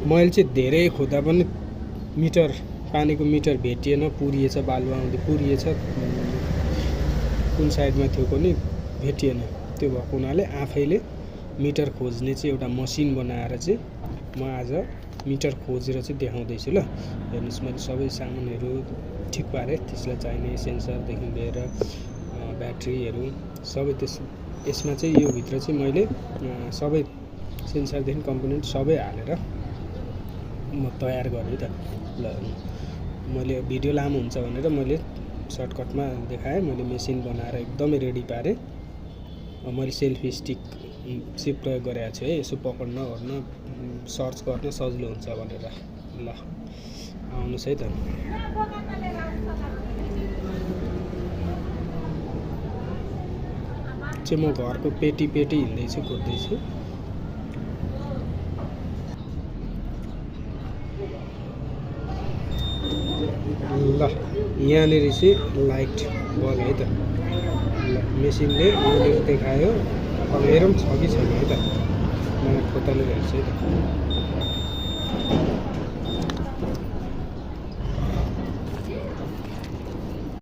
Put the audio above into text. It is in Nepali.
मैले चाहिँ धेरै खोज्दा पनि मिटर पानीको मिटर भेटिएन, पुरिएछ, बालुवा आउँदै पुरिएछ, कुन साइडमा थियो पनि भेटिएन। त्यो भएको हुनाले आफैले मिटर खोज्ने चाहिँ एउटा मसिन बनाएर चाहिँ म आज मिटर खोजेर चाहिँ देखाउँदैछु ल। हेर्नुहोस्, मैले सबै सामानहरू ठिक पारेँ, त्यसलाई चाहिने सेन्सरदेखि लिएर ब्याट्रीहरू सबै यसमा चाहिँ यो भित्र चाहिँ मैले सबै सेन्सरदेखि कम्पोनेन्ट सबै हालेर म तयार गरेँ त ल। मैले भिडियो लामो हुन्छ भनेर मैले सर्टकटमा देखाएँ। मैले मेसिन बनाएर एकदमै रेडी पारेँ। मैले सेल्फी स्टिक चाहिँ प्रयोग गरेको छु है, यसो पक्ड्न ओर्न सर्च गर्न सजिलो हुन्छ भनेर। ल आउनुहोस् है त। चाहिँ म घरको पेटी हिँड्दैछु, खोज्दैछु। ल यहाँनिर चाहिँ लाइट बल्ब है त। ल मेसिनले यहाँनिर देखायो। अब हेरौँ छ कि छैन है त। मलाई खोतलेर हेर्छु है त।